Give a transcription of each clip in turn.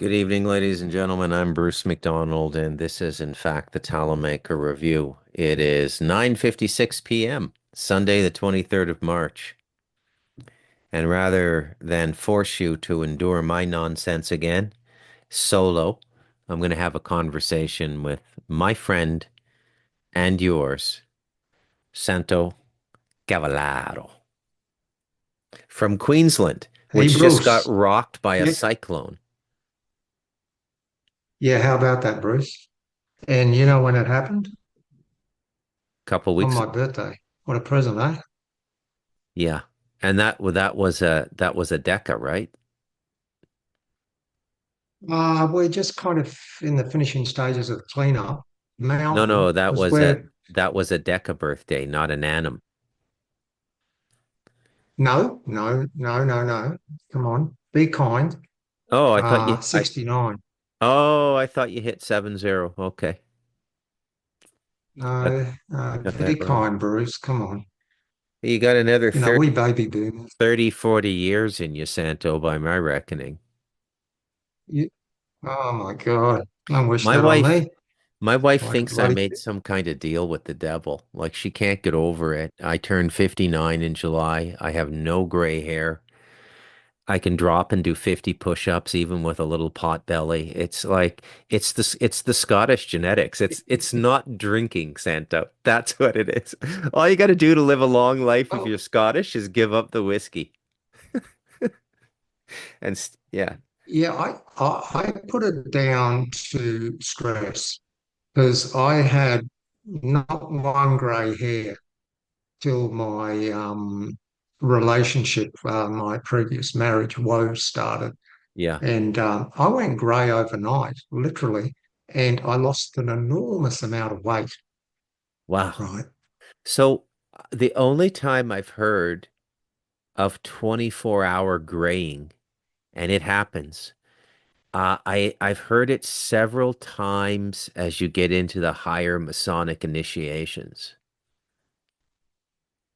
Good evening, ladies and gentlemen. I'm Bruce McDonald, and this is, in fact, the Talemaker Review. It is 9:56 p.m., Sunday, the 23rd of March. And rather than force you to endure my nonsense again, solo, I'm going to have a conversation with my friend and yours, Santo Cavallaro from Queensland, Hey which just got Bruce. rocked by a Yeah, cyclone yeah, how about that, Bruce? And you know when it happened? a couple On weeks my ago. birthday. What a present, eh? Yeah. And that was a Deca, right? We're just kind of in the finishing stages of the cleanup. No, Mountain, no, that because was a we're that was a Deca birthday, not an Annam. no, no, no, no, no. Come on, be kind. Oh, I thought you I 69. oh, I thought you hit 70. Okay. Got, No, got be that wrong. kind, Bruce. Come on. You got another You know, we baby boomers. 40 years in you, Santo, by my reckoning. You, oh my God. Don't wish My that on wife me. my wife Like a thinks I bloody made some kind of deal with the devil. Like she can't get over it. I turned 59 in July. I have no gray hair. I can drop and do 50 push-ups even with a little pot belly. It's the Scottish genetics. It's not drinking, Santo. That's what it is. All you got to do to live a long life if oh, you're Scottish is give up the whiskey. Yeah. yeah, I put it down to stress because I had not one grey hair till my relationship, my previous marriage woes started. Yeah. And I went grey overnight, literally, and I lost an enormous amount of weight, Wow. right? So the only time I've heard of 24-hour graying, and it happens. I've heard it several times as you get into the higher Masonic initiations.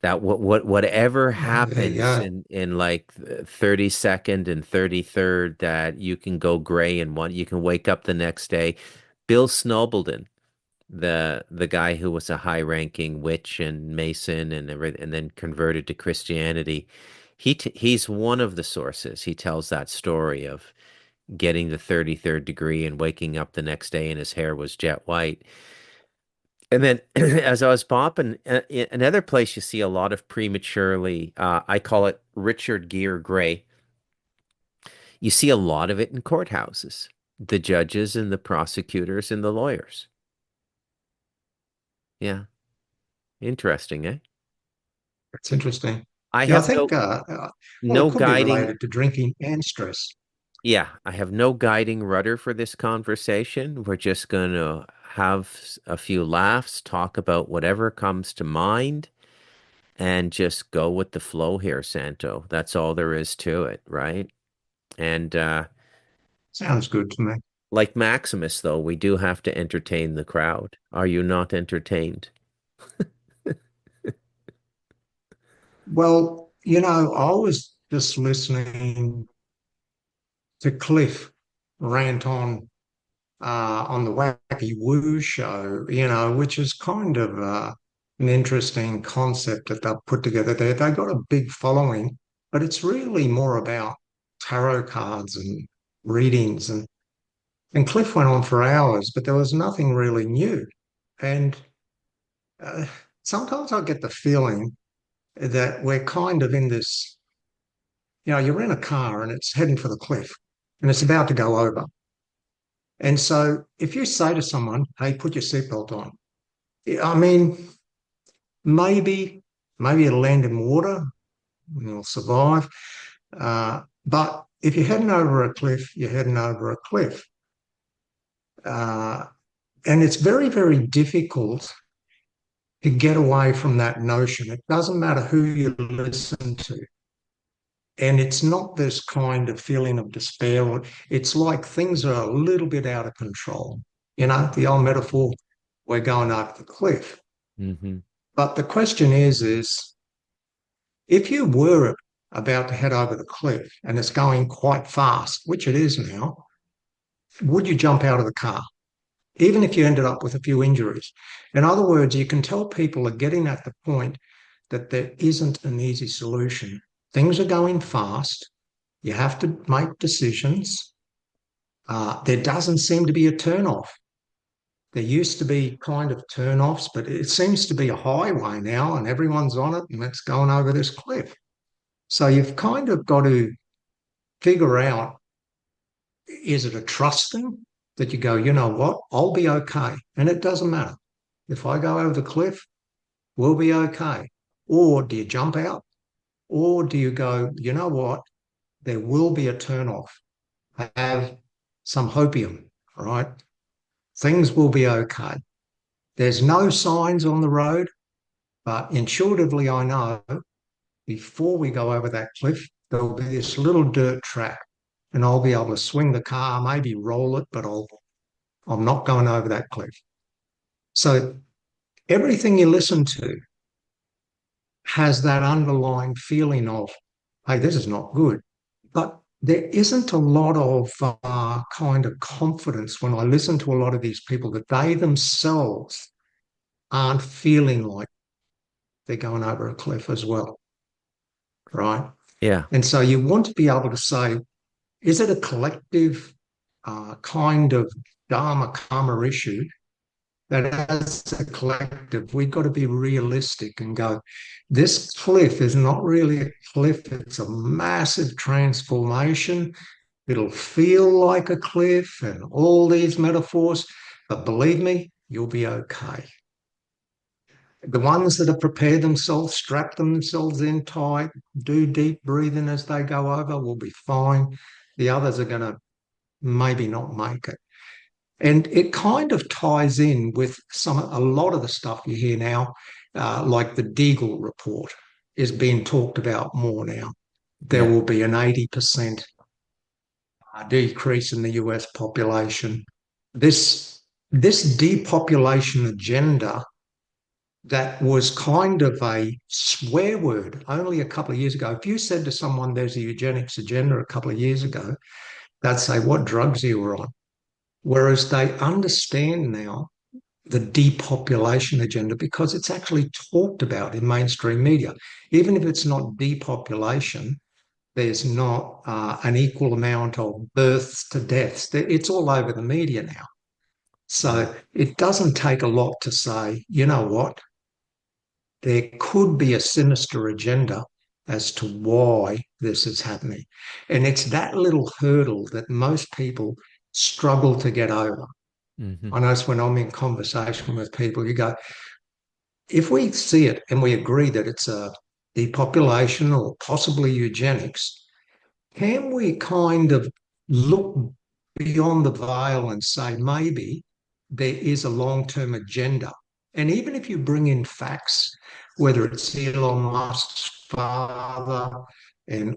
That whatever There you happens go. in like 32nd and 33rd, that you can go gray in one. You can wake up the next day. Bill Snobleton, the guy who was a high-ranking witch and Mason and then converted to Christianity. He's one of the sources. He tells that story of getting the 33rd degree and waking up the next day and his hair was jet white. And then as I was popping, another place you see a lot of prematurely, I call it Richard Gere gray. You see a lot of it in courthouses, the judges and the prosecutors and the lawyers. Yeah, interesting, eh? It's interesting. I Yeah, I have think, well, it no could be guiding. related to drinking and stress. Yeah, I have no guiding rudder for this conversation. We're just going to have a few laughs, talk about whatever comes to mind, and just go with the flow here, Santo. That's all there is to it, right? And Sounds good to me. like Maximus, though, we do have to entertain the crowd. Are you not entertained? Well, I was just listening to Cliff rant on the Wacky Woo show, which is kind of an interesting concept that they've put together there. They got a big following, but it's really more about tarot cards and readings. And Cliff went on for hours, but there was nothing really new. And uh, sometimes I get the feeling that we're kind of in this, you're in a car and it's heading for the cliff and it's about to go over. And so if you say to someone, hey, put your seatbelt on, I mean, maybe, maybe it'll land in water and you'll survive. But if you're heading over a cliff, you're heading over a cliff. Uh, and it's very, very difficult to get away from that notion. It doesn't matter who you listen to. And it's not this kind of feeling of despair. It's like things are a little bit out of control. The old metaphor, we're going over the cliff. Hmm. But the question is if you were about to head over the cliff and it's going quite fast, which it is now, would you jump out of the car, even if you ended up with a few injuries? In other words, you can tell people are getting at the point that there isn't an easy solution. Things are going fast. You have to make decisions. There doesn't seem to be a turnoff. There used to be kind of turnoffs, but it seems to be a highway now, and everyone's on it, and it's going over this cliff. So you've kind of got to figure out, is it a trust thing that you go, you know what, I'll be okay. And it doesn't matter. If I go over the cliff, we'll be okay. Or do you jump out? Or do you go, you know what, there will be a turnoff. Have some hopium, right? Things will be okay. There's no signs on the road, but intuitively I know before we go over that cliff, there'll be this little dirt track and I'll be able to swing the car, maybe roll it, but I'm not going over that cliff. So everything you listen to has that underlying feeling of, hey, this is not good. But there isn't a lot of kind of confidence when I listen to a lot of these people that they themselves aren't feeling like they're going over a cliff as well, right? Yeah. And so you want to be able to say, is it a collective kind of dharma karma issue that as a collective, we've got to be realistic and go, this cliff is not really a cliff, it's a massive transformation. It'll feel like a cliff and all these metaphors, but believe me, you'll be okay. The ones that have prepared themselves, strap themselves in tight, do deep breathing as they go over will be fine. The others are going to maybe not make it. And it kind of ties in with a lot of the stuff you hear now, like the Deagle report is being talked about more now. There Yeah. will be an 80% decrease in the US population. This depopulation agenda that was kind of a swear word only a couple of years ago. If you said to someone there's a eugenics agenda a couple of years ago, they'd say, what drugs you were on? Whereas they understand now the depopulation agenda because it's actually talked about in mainstream media. Even if it's not depopulation, there's not an equal amount of births to deaths. It's all over the media now. Yeah. So it doesn't take a lot to say, you know what, there could be a sinister agenda as to why this is happening. And it's that little hurdle that most people struggle to get over. Hmm. I notice when I'm in conversation with people, you go, if we see it and we agree that it's a depopulation or possibly eugenics, can we kind of look beyond the veil and say maybe there is a long-term agenda? And even if you bring in facts, whether it's Elon Musk's father and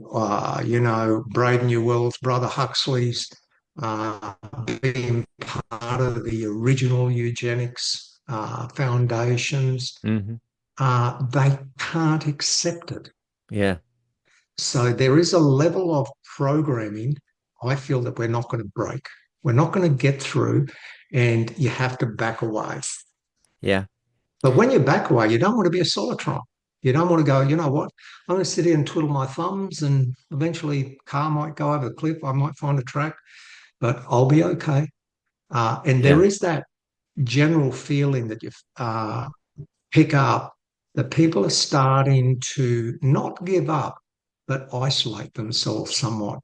Brave New World's brother Huxley's uh, being part of the original eugenics foundations, Hmm. they can't accept it. Yeah. So there is a level of programming I feel that we're not going to break. We're not going to get through, and you have to back away. Yeah. But when you back away, you don't want to be a solitron. You don't want to go, you know what? I'm going to sit here and twiddle my thumbs, and eventually, car might go over the cliff. I might find a track, but I'll be okay. And there Yeah. is that general feeling that you pick up that people are starting to not give up, but isolate themselves somewhat.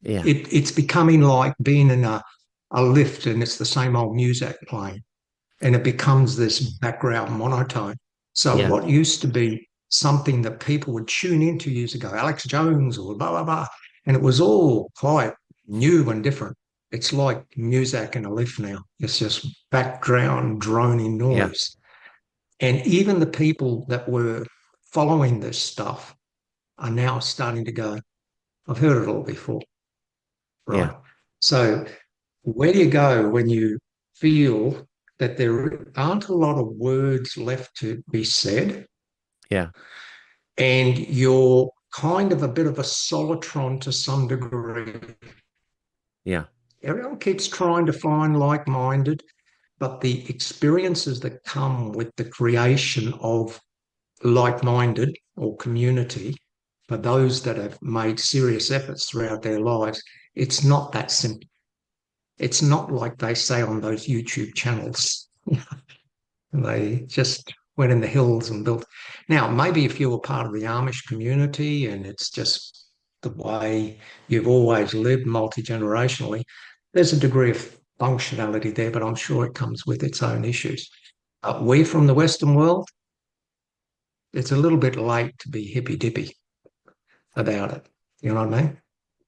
Yeah. It's becoming like being in a lift and it's the same old music playing and it becomes this background monotone. So Yeah. what used to be something that people would tune into years ago, Alex Jones or blah, blah, blah, and it was all quite new and different. It's like music in a lift now. It's just background droning Yeah. noise. And even the people that were following this stuff are now starting to go, I've heard it all before, Yeah. right? So where do you go when you feel that there aren't a lot of words left to be said Yeah. and you're kind of a bit of a solitron to some degree? Yeah. Everyone keeps trying to find like-minded, but the experiences that come with the creation of like-minded or community for those that have made serious efforts throughout their lives, it's not that simple. It's not like they say on those YouTube channels. They just went in the hills and built. Now, maybe if you were part of the Amish community and it's just the way you've always lived multi-generationally, there's a degree of functionality there, but I'm sure it comes with its own issues. We from the Western world, it's a little bit late to be hippy-dippy about it. You know what I mean?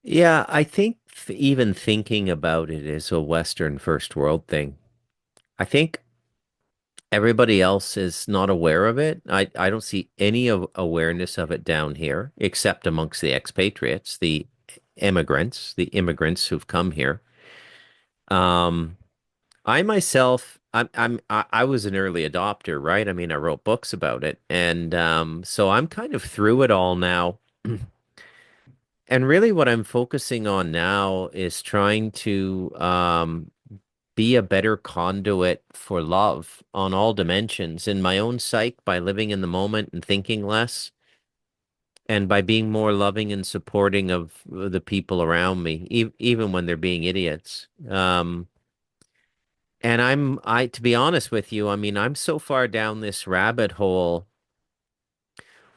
Yeah, I think even thinking about it is a Western first world thing. I think everybody else is not aware of it. I don't see any awareness of it down here, except amongst the expatriates, the immigrants who've come here. Um, I myself, I was an early adopter, right? I mean, I wrote books about it, and so I'm kind of through it all now. And really, what I'm focusing on now is trying to be a better conduit for love on all dimensions in my own psyche by living in the moment and thinking less, and by being more loving and supporting of the people around me, even when they're being idiots. And to be honest with you, I mean, I'm so far down this rabbit hole.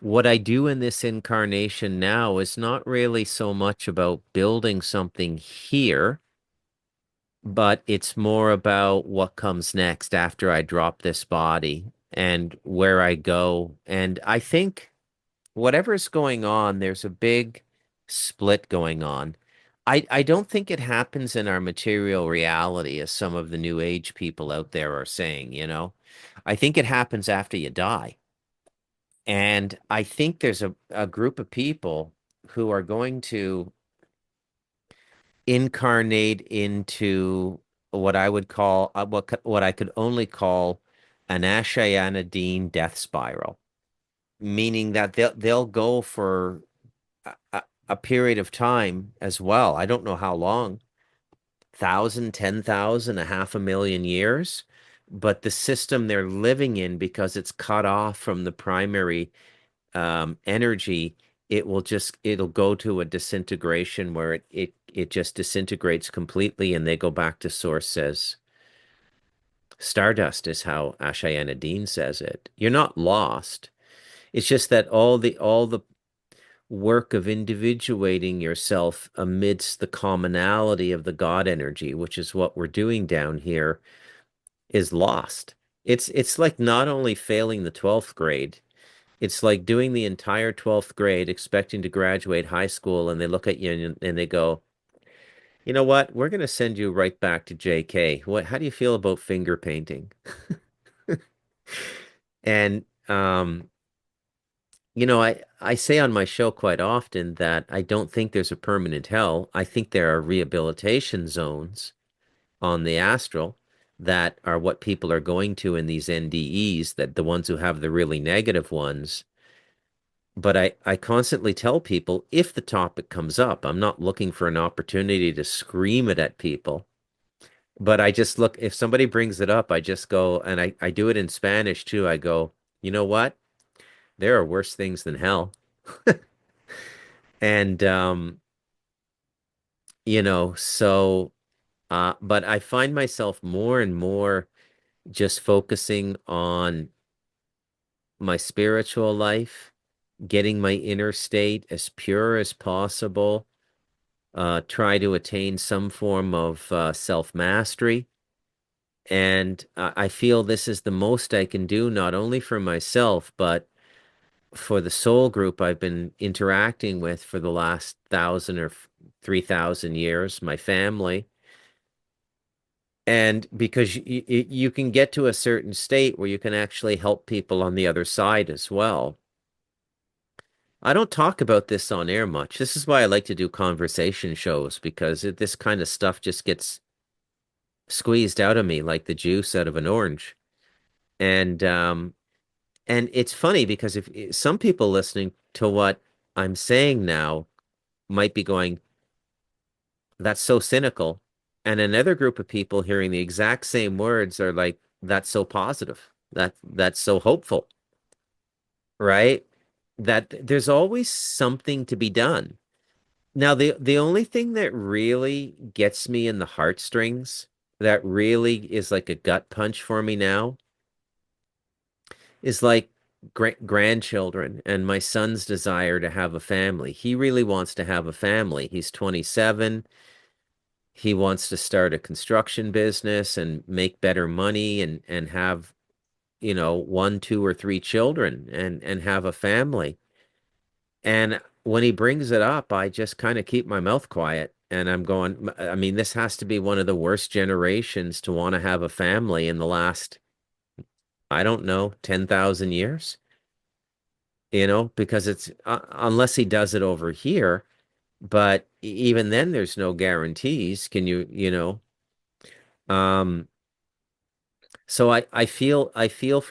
What I do in this incarnation now is not really so much about building something here, but it's more about what comes next after I drop this body and where I go. And I think whatever's going on, there's a big split going on. I don't think it happens in our material reality, as some of the new age people out there are saying, you know. I think it happens after you die. And I think there's a group of people who are going to incarnate into what I would call what I could only call an Ashayanadine death spiral, meaning that they'll go for a period of time as well. I don't know how long, 1,000, 10,000, a half a million years, but the system they're living in, because it's cut off from the primary energy, it'll go to a disintegration where it just disintegrates completely, and they go back to source. Says Stardust is how Ashayana Dean says it. You're not lost. It's just that all the work of individuating yourself amidst the commonality of the God energy, which is what we're doing down here, is lost. It's like not only failing the 12th grade, it's like doing the entire 12th grade, expecting to graduate high school, and they look at you and they go, you know what? We're going to send you right back to JK. How do you feel about finger painting? And I say on my show quite often that I don't think there's a permanent hell. I think there are rehabilitation zones on the astral that are what people are going to in these NDEs, that the ones who have the really negative ones. But I constantly tell people, if the topic comes up, I'm not looking for an opportunity to scream it at people. But I just look, if somebody brings it up, I just go, and I do it in Spanish too. I go, you know what? There are worse things than hell. And so but I find myself more and more just focusing on my spiritual life, getting my inner state as pure as possible, try to attain some form of self-mastery. And I feel this is the most I can do, not only for myself, but for the soul group I've been interacting with for the last 1,000 or 3,000 years, my family. And because you can get to a certain state where you can actually help people on the other side as well. I don't talk about this on air much. This is why I like to do conversation shows, because this kind of stuff just gets squeezed out of me like the juice out of an orange. And it's funny because if some people listening to what I'm saying now might be going, that's so cynical. And another group of people hearing the exact same words are like, that's so positive. That's so hopeful, right? That there's always something to be done. Now, the only thing that really gets me in the heartstrings, that really is like a gut punch for me now, is like grandchildren and my son's desire to have a family. He really wants to have a family. He's 27. He wants to start a construction business and make better money and have, one, two, or three children and have a family. And when he brings it up, I just kind of keep my mouth quiet. And I'm going, I mean, this has to be one of the worst generations to want to have a family in the last, I don't know, 10,000 years, because it's unless he does it over here, but even then there's no guarantees. Can um, so I feel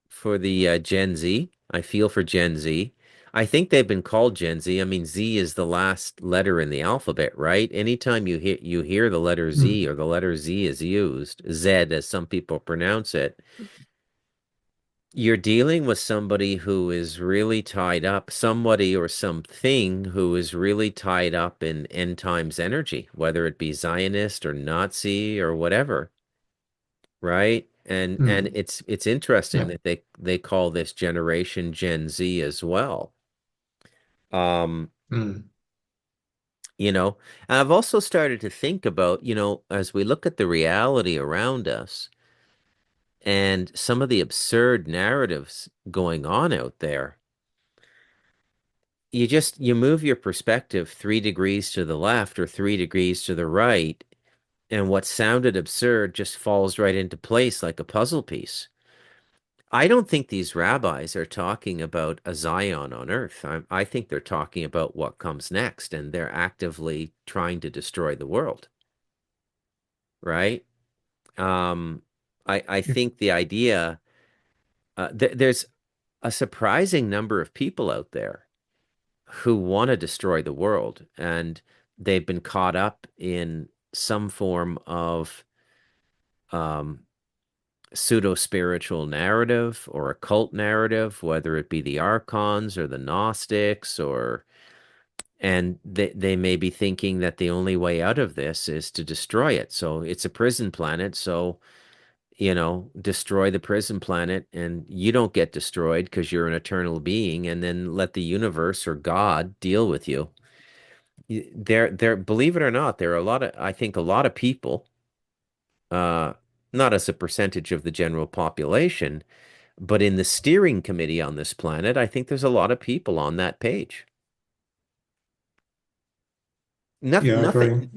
for the Gen Z. I feel for Gen Z. I think they've been called Gen Z. I mean, Z is the last letter in the alphabet, right? Anytime you hear the letter Mm, Z or the letter Z is used, Z as some people pronounce it, you're dealing with somebody who is really tied up, somebody or something who is really tied up in end times energy, whether it be Zionist or Nazi or whatever, right? And mm, it's interesting yeah, that they call this generation Gen Z as well. Um, mm, you know, I've also started to think about, as we look at the reality around us and some of the absurd narratives going on out there, you move your perspective 3 degrees to the left or 3 degrees to the right, and what sounded absurd just falls right into place like a puzzle piece. I don't think these rabbis are talking about a Zion on earth. I think they're talking about what comes next, and they're actively trying to destroy the world, right? Um, I yeah, think the idea there's a surprising number of people out there who want to destroy the world, and they've been caught up in some form of um, pseudo-spiritual narrative or occult narrative, whether it be the archons or the Gnostics, and they may be thinking that the only way out of this is to destroy it. So it's a prison planet, so destroy the prison planet and you don't get destroyed because you're an eternal being, and then let the universe or God deal with you. Believe it or not, there are I think a lot of people, uh, not as a percentage of the general population, but in the steering committee on this planet, I think there's a lot of people on that page. yeah, I agree.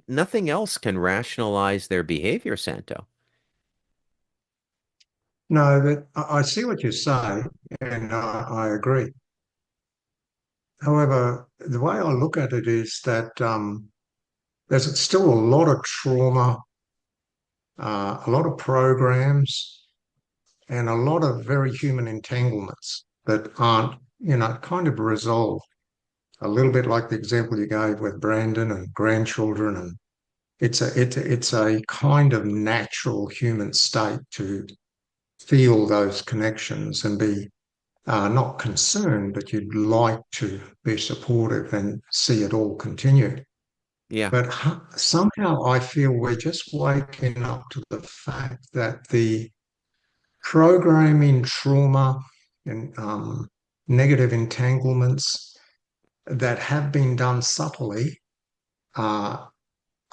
Nothing else can rationalize their behavior, Santo. No, but I see what you say, and I agree. However, the way I look at it is that there's still a lot of trauma, a lot of programs, and a lot of very human entanglements that aren't, kind of resolved. A little bit like the example you gave with Brandon and grandchildren, and it's a kind of natural human state to feel those connections and be not concerned, but you'd like to be supportive and see it all continue. Yeah, But somehow I feel we're just waking up to the fact that the programming trauma and negative entanglements that have been done subtly uh,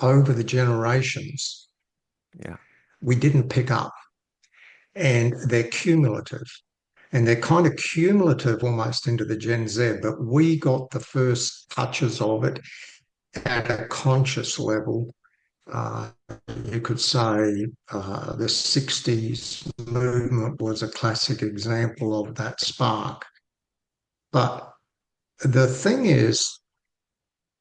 over the generations, yeah, we didn't pick up. And they're cumulative. And they're kind of cumulative almost into the Gen Z, but we got the first touches of it at a conscious level. Uh, you could say the 60s movement was a classic example of that spark. But the thing is,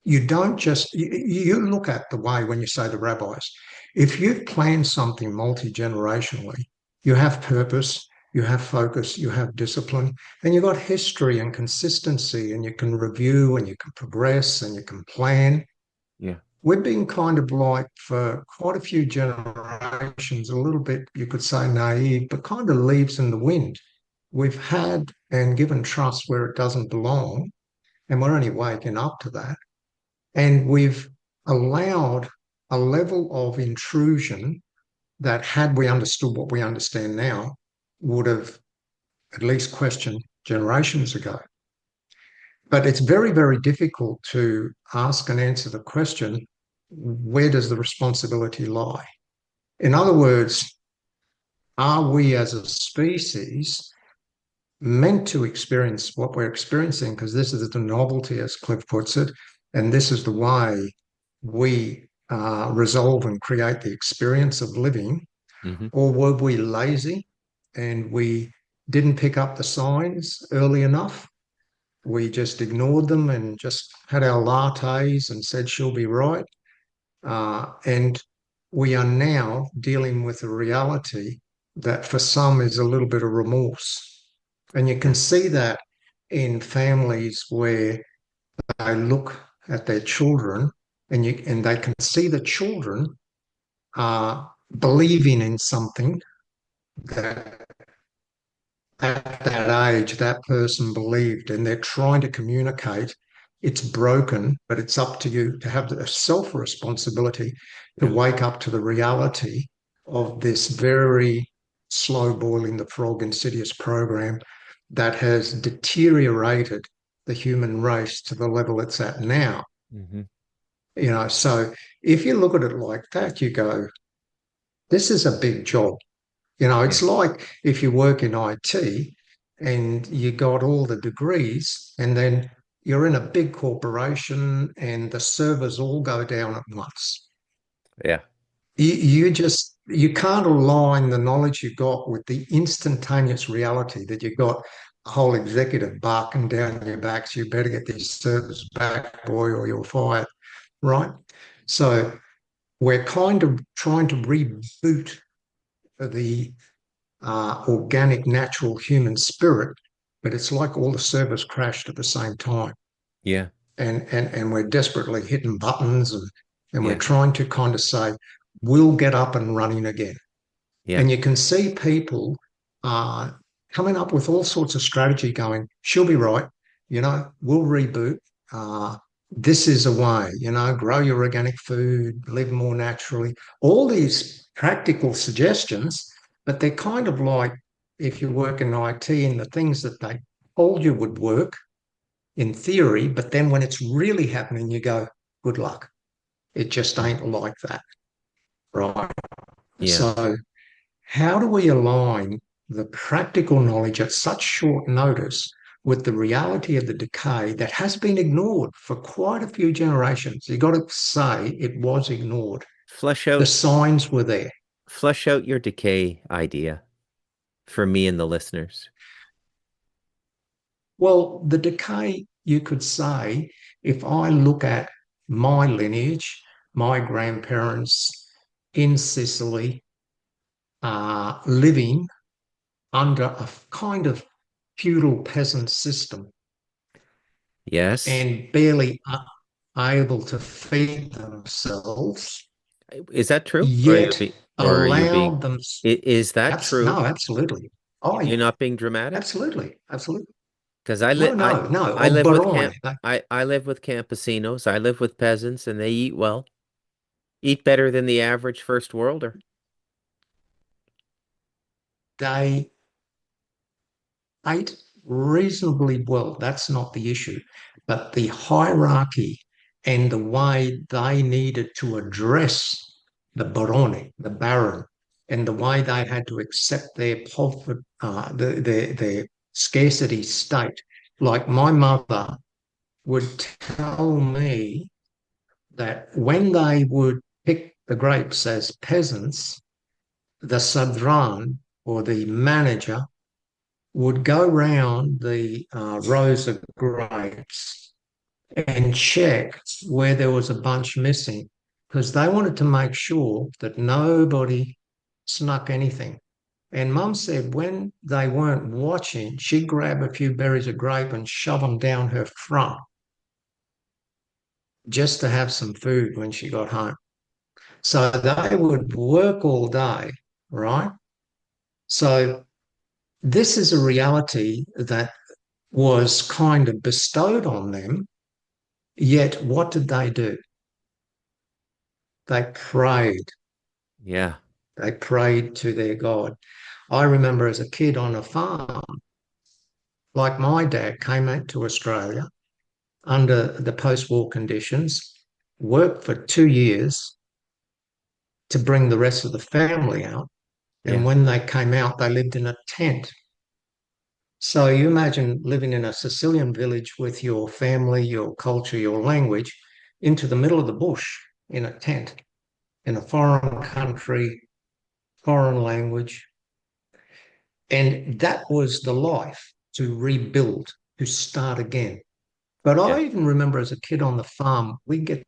you don't just, you look at the way when you say the rabbis, if you've planned something multi-generationally, you have purpose, you have focus, you have discipline, and you've got history and consistency, and you can review and you can progress and you can plan. yeah. we've been kind of like for quite a few generations, a little bit, you could say naive, but kind of leaves in the wind. We've had and given trust where it doesn't belong, and we're only waking up to that. And we've allowed a level of intrusion that, had we understood what we understand now, would have at least questioned generations ago. But it's very, very difficult to ask and answer the question, where does the responsibility lie? In other words, are we as a species meant to experience what we're experiencing? Because this is the novelty, as Cliff puts it, and this is the way we resolve and create the experience of living. Hmm. Or were we lazy and we didn't pick up the signs early enough? We just ignored them and just had our lattes and said, she'll be right. And we are now dealing with a reality that for some is a little bit of remorse. And you can Yeah. see that in families where they look at their children and they can see the children are believing in something that at that age that person believed, and they're trying to communicate. It's broken, but it's up to you to have the self responsibility to Yeah. wake up to the reality of this very slow boiling the frog insidious program that has deteriorated the human race to the level it's at now. Hmm. So if you look at it like that, you go, this is a big job. Yeah. It's like if you work in IT and you got all the degrees, and then you're in a big corporation and the servers all go down at once. Yeah. You can't align the knowledge you got with the instantaneous reality that you got a whole executive barking down your backs. You better get these servers back, boy, or you're fired, right? So we're kind of trying to reboot the organic, natural human spirit, but it's like all the servers crashed at the same time. Yeah. And we're desperately hitting buttons and we're Yeah. trying to kind of say, we'll get up and running again. Yeah. And you can see people uh, coming up with all sorts of strategy going, she'll be right, we'll reboot. Uh, this is a way, grow your organic food, live more naturally, all these practical suggestions, but they're kind of like if you work in IT and the things that they told you would work in theory, but then when it's really happening, you go, good luck. It just Mm. ain't like that. Right. Yeah. So how do we align the practical knowledge at such short notice with the reality of the decay that has been ignored for quite a few generations? You've got to say it was ignored. Flesh The out signs were there. flesh out your decay idea for me and the listeners. Well, the decay, you could say, if I look at my lineage, my grandparents in Sicily, living under a kind of feudal peasant system Yes. and barely able to feed themselves, Is that true? yet Or are you being, allowed them. is that true? No, absolutely. Oh, You're yeah, not being dramatic? absolutely, absolutely. Because No, no, no. I live with camp, Oberoi, I live with campesinos. I live with peasants and they eat well, eat better than the average first worlder. they ate reasonably well. That's not the issue. But the hierarchy and the way they needed to address the barone, the baron, and the way they had to accept their poverty, their scarcity state. Like my mother would tell me that when they would pick the grapes as peasants, the sadran or the manager would go round the rows of grapes and check where there was a bunch missing because they wanted to make sure that nobody snuck anything. And Mum said when they weren't watching, she'd grab a few berries of grape and shove them down her front. just to have some food when she got home. So they would work all day, right? So this is a reality that was kind of bestowed on them. Yet what did they do? They prayed. Yeah. They prayed to their God. I remember as a kid on a farm, like my dad came out to Australia under the post-war conditions, worked for 2 years to bring the rest of the family out. And Yeah. when they came out, they lived in a tent. So you imagine living in a Sicilian village with your family, your culture, your language, into the middle of the bush in a tent, in a foreign country, foreign language. And that was the life to rebuild, to start again. But Yeah. I even remember as a kid on the farm, we get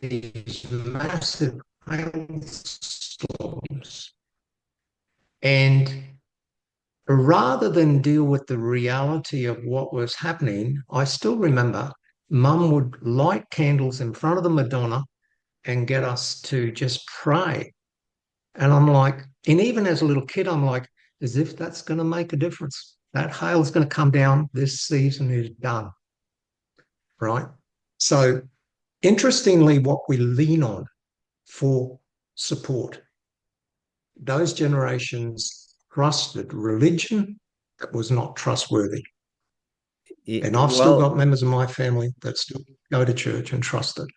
these massive hailstorms. And rather than deal with the reality of what was happening, I still remember mum would light candles in front of the Madonna and get us to just pray. And I'm like, and even as a little kid, I'm like, as if that's going to make a difference. That hail's going to come down. This season is done, right? So, interestingly, what we lean on for support, those generations trusted religion that was not trustworthy. And I've still Well, got members of my family that still go to church and trust it.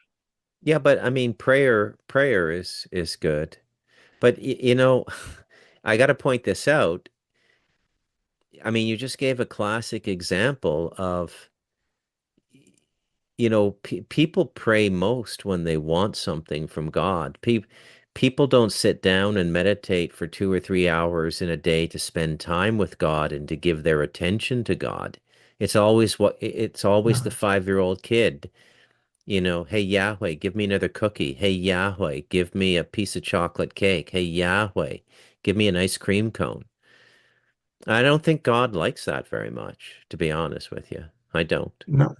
yeah, but I mean, prayer is good. But I got to point this out. I mean, you just gave a classic example of, people pray most when they want something from God. People don't sit down and meditate for 2 or 3 hours in a day to spend time with God and to give their attention to God. It's always the No, 5-year-old kid. Hey Yahweh, give me another cookie. Hey Yahweh, give me a piece of chocolate cake. Hey Yahweh, give me an ice cream cone. I don't think God likes that very much, to be honest with you. I don't. no,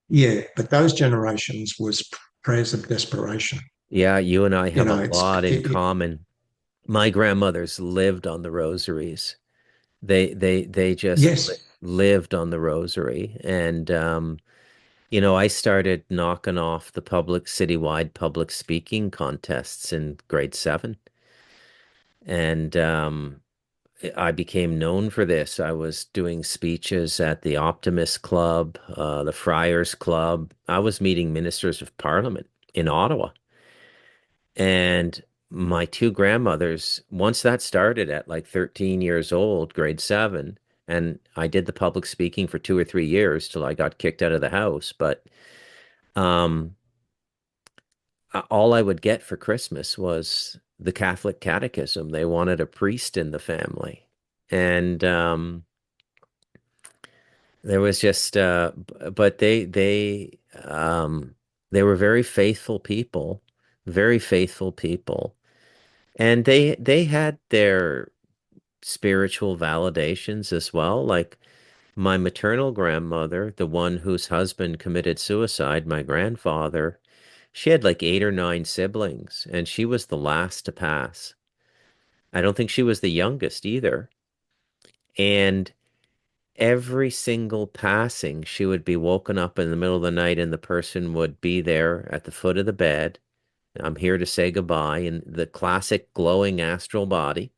yeah, but those generations was prayers of desperation. Yeah, you and I You have a know, lot in common. My grandmothers lived on the rosaries. They just li yes, lived on the rosary. And I started knocking off the citywide public speaking contests in grade 7. And I became known for this. I was doing speeches at the Optimist Club, the Friars Club. I was meeting ministers of parliament in Ottawa. And my two grandmothers, once that started at like 13 years old, grade 7, and I did the public speaking for 2 or 3 years till I got kicked out of the house. But um, all I would get for Christmas was the Catholic Catechism. They wanted a priest in the family. And there was just, but they were very faithful people. And they had their spiritual validations as well. Like my maternal grandmother, the one whose husband committed suicide, my grandfather, she had like 8 or 9 siblings, and she was the last to pass. I don't think she was the youngest either. And every single passing, she would be woken up in the middle of the night, and the person would be there at the foot of the bed. I'm here to say goodbye, in the classic glowing astral body.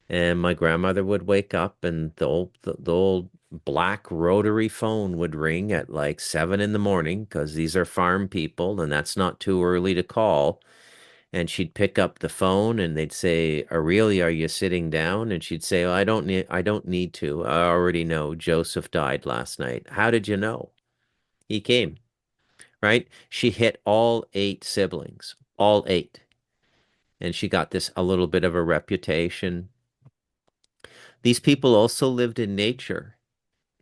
And my grandmother would wake up, and the old black rotary phone would ring at like 7 in the morning, because these are farm people, and that's not too early to call. And she'd pick up the phone, and they'd say, "Aurelia, are you sitting down?" And she'd say, "Oh, I don't need to. I already know Joseph died last night." "How did you know?" "He came." Right? She hit all 8 siblings, all 8. And she got this a little bit of a reputation. These people also lived in nature.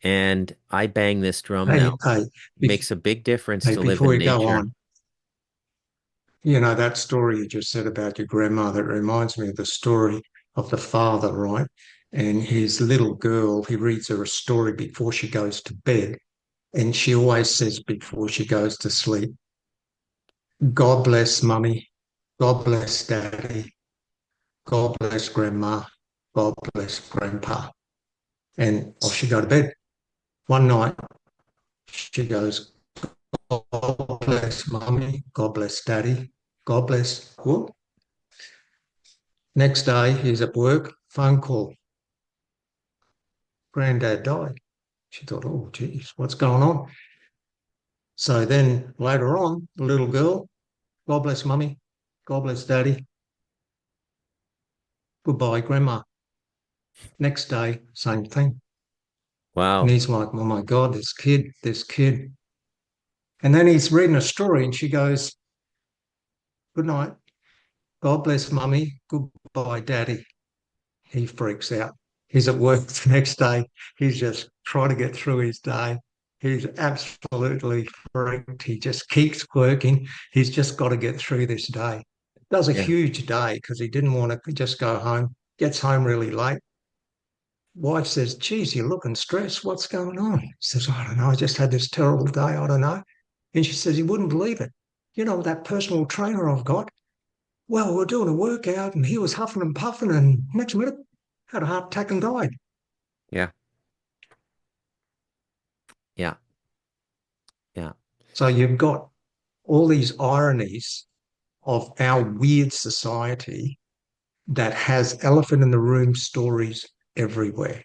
And I bang this drum hey, now. hey, Makes a big difference hey, to live before in you go nature. on, you know, that story you just said about your grandmother reminds me of the story of the father, right? And his little girl, he reads her a story before she goes to bed. And she always says before she goes to sleep, God bless mummy, God bless daddy, God bless grandma, God bless grandpa. And off she go to bed. One night, she goes, God bless mummy, God bless daddy, God bless whoop. Next day, he's at work, phone call, granddad died. She thought, oh, geez, what's going on? So then later on, the little girl, God bless mummy, God bless daddy, goodbye, grandma. Next day, same thing. And Wow. he's like, oh my God, this kid, this kid. And then he's reading a story and she goes, good night, God bless mummy, goodbye, daddy. He freaks out. He's at work the next day. He's just trying to get through his day. He's absolutely freaked. He just keeps working. He's just got to get through this day. Does a Yeah. huge day because he didn't want to just go home. Gets home really late. Wife says, geez, you're looking stressed. What's going on? He says, I don't know. I just had this terrible day. I don't know. And she says, you wouldn't believe it. You know, that personal trainer I've got, well, we're doing a workout and he was huffing and puffing and next minute had a heart attack and died. Yeah. Yeah. Yeah. So you've got all these ironies of our weird society that has elephant in the room stories everywhere.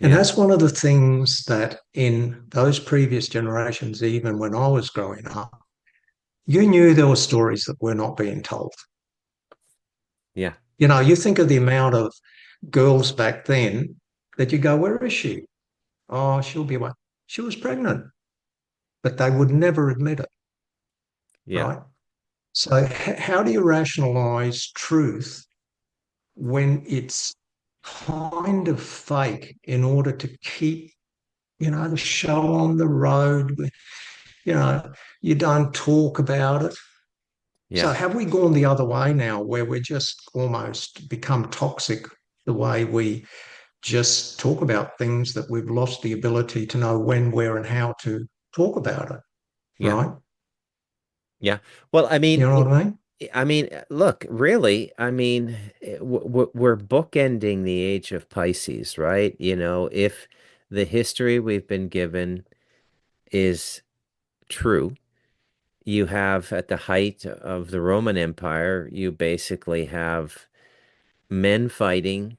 And Yeah. that's one of the things that in those previous generations, even when I was growing up, you knew there were stories that were not being told. Yeah. You know, you think of the amount of girls back then that you go, where is she? Oh, she'll be away. She was pregnant, but they would never admit it, Yeah. right? So, how do you rationalize truth when it's kind of fake in order to keep, the show on the road? You know, you don't talk about it. Yeah. So, have we gone the other way now where we're just almost become toxic the way we just talk about things that we've lost the ability to know when, where, and how to talk about it, Yeah. right? Yeah. Well, I You mean, know what I mean? look, really, we're bookending the age of Pisces, right? If the history we've been given is true, you have at the height of the Roman Empire, you basically have men fighting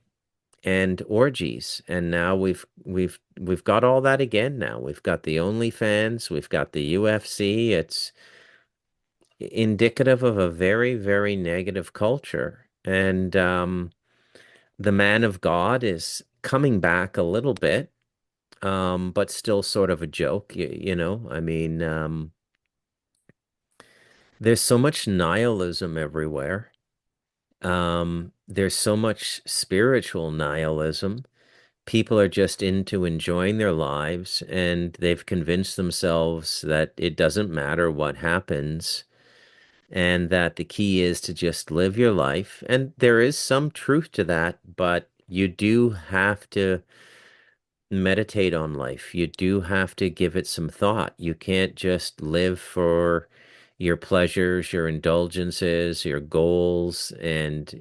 and orgies. And now we've got all that again now. We've got the OnlyFans, we've got the UFC. It's indicative of a very, very negative culture. And the man of God is coming back a little bit, but still sort of a joke, there's so much nihilism everywhere. There's so much spiritual nihilism. People are just into enjoying their lives, and they've convinced themselves that it doesn't matter what happens, and that the key is to just live your life. And there is some truth to that, but you do have to meditate on life. You do have to give it some thought. You can't just live for your pleasures, your indulgences, your goals, and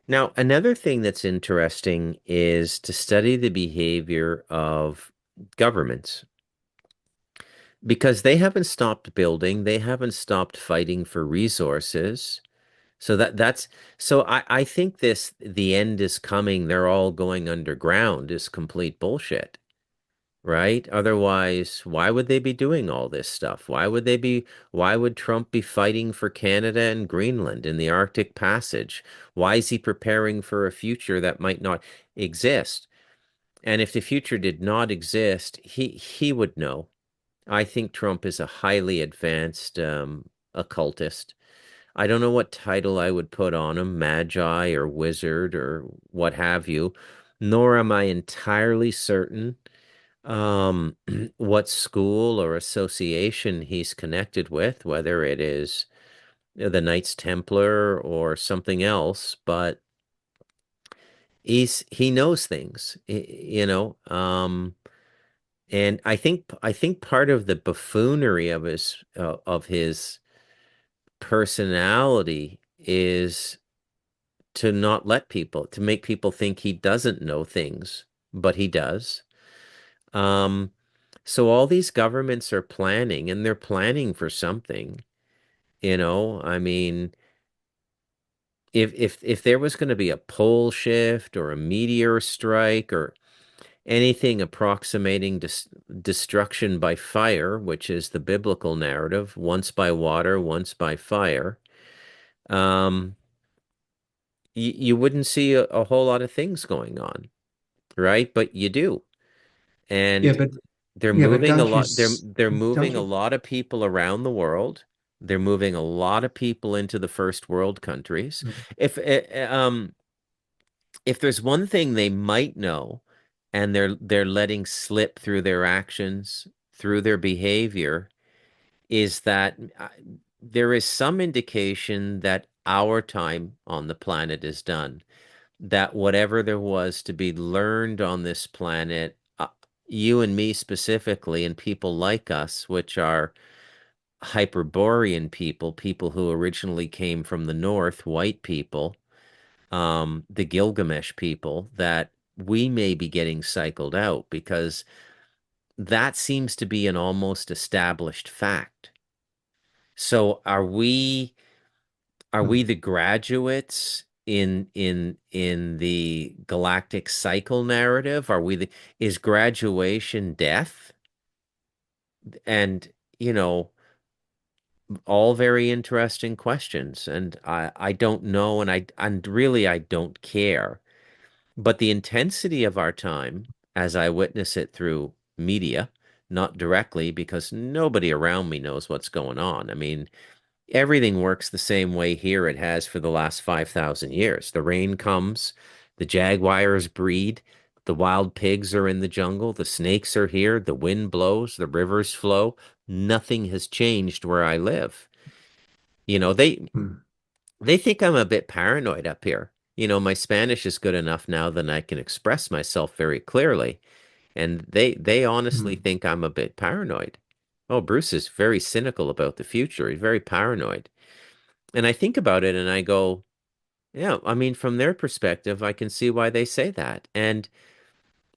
now another thing that's interesting is to study the behavior of governments because they haven't stopped building, they haven't stopped fighting for resources. So I think the end is coming. They're all going underground is complete bullshit, right? Otherwise, why would they be doing all this stuff? Why would Trump be fighting for Canada and Greenland in the Arctic Passage? Why is he preparing for a future that might not exist? And if the future did not exist, he would know. I think Trump is a highly advanced occultist. I don't know what title I would put on him, magi or wizard or what have you, nor am I entirely certain um, what school or association he's connected with, whether it is the Knights Templar or something else. But he knows things, and I think part of the buffoonery of his personality is to make people think he doesn't know things, but he does. Um, so all these governments are planning, and they're planning for something, I mean, if there was going to be a pole shift or a meteor strike or anything approximating destruction by fire, which is the biblical narrative, once by water, once by fire, um, you wouldn't see a whole lot of things going on, right? But you do. Yeah, And but they're yeah, but moving a lot. They're don't moving a you? lot of people around the world. They're moving a lot of people into the first world countries. If if there's one thing they might know, and they're letting slip through their actions, through their behavior, is that there is some indication that our time on the planet is done. That whatever there was to be learned on this planet, you and me specifically, and people like us, which are Hyperborean people, people who originally came from the north, white people, the Gilgamesh people, that we may be getting cycled out because that seems to be an almost established fact. So are we the graduates in the galactic cycle narrative? Is graduation death? And you know, all very interesting questions. And I don't know, and really I don't care. But the intensity of our time, as I witness it through media, not directly, because nobody around me knows what's going on. I mean, everything works the same way here it has for the last 5,000 years. The rain comes, the jaguars breed, the wild pigs are in the jungle, the snakes are here, the wind blows, the rivers flow. Nothing has changed where I live. You know, Hmm. they think I'm a bit paranoid up here. My Spanish is good enough now that I can express myself very clearly, and they honestly Hmm. think I'm a bit paranoid. Oh, Bruce is very cynical about the future. He's very paranoid. And I think about it and I go, yeah, I mean, from their perspective, I can see why they say that. And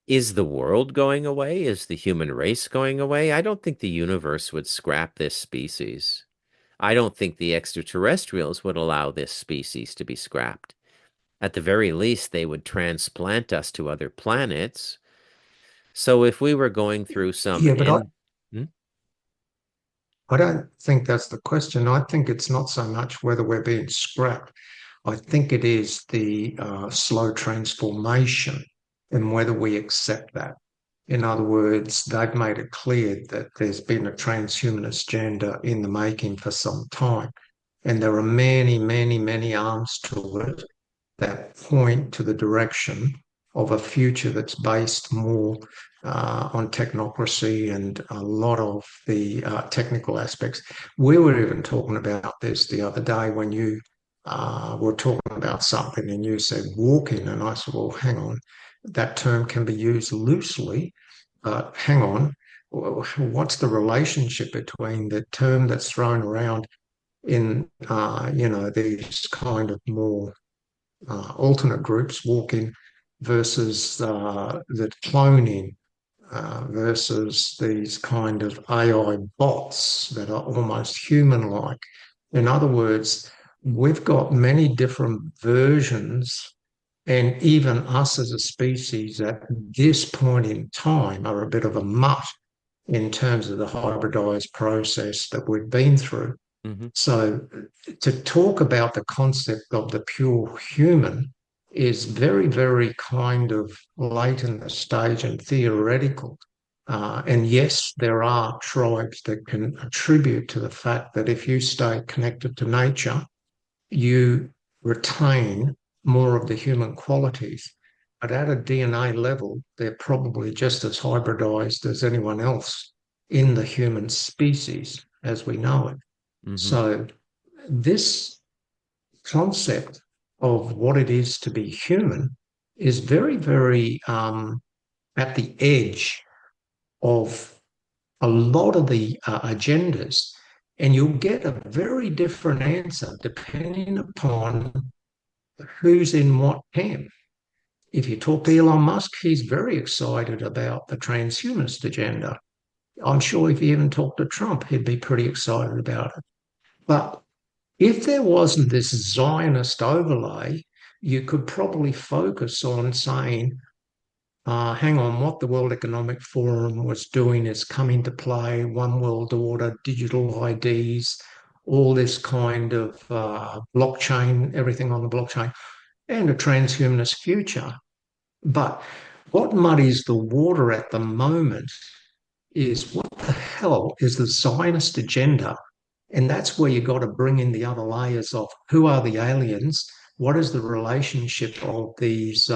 is the world going away? Is the human race going away? I don't think the universe would scrap this species. I don't think the extraterrestrials would allow this species to be scrapped. At the very least, they would transplant us to other planets. So if we were going through some Yeah, but end, Hmm? I don't think that's the question. I think it's not so much whether we're being scrapped. I think it is the slow transformation and whether we accept that. In other words, they've made it clear that there's been a transhumanist agenda in the making for some time. And there are many, many, many arms to it that point to the direction of a future that's based more on technocracy and a lot of the technical aspects. We were even talking about this the other day when you were talking about something and you said walking, and I said, well, hang on, that term can be used loosely, but hang on, what's the relationship between the term that's thrown around in these kind of more alternate groups walking versus the cloning versus these kind of AI bots that are almost human-like. In other words, we've got many different versions, and even us as a species at this point in time are a bit of a mutt in terms of the hybridized process that we've been through. Hmm. So to talk about the concept of the pure human is very, very kind of late in the stage and theoretical. And yes, there are tribes that can attribute to the fact that if you stay connected to nature, you retain more of the human qualities. But at a DNA level, they're probably just as hybridized as anyone else in the human species as we know it. Hmm. So, this concept of what it is to be human is very, very at the edge of a lot of the agendas, and you'll get a very different answer depending upon who's in what camp. If you talk to Elon Musk, he's very excited about the transhumanist agenda. I'm sure if you even talked to Trump, he'd be pretty excited about it. But if there wasn't this Zionist overlay, you could probably focus on saying, hang on, what the World Economic Forum was doing is come into play, one world order, digital IDs, all this kind of blockchain, everything on the blockchain, and a transhumanist future. But what muddies the water at the moment is what the hell is the Zionist agenda? And that's where you got to bring in the other layers of who are the aliens? What is the relationship of these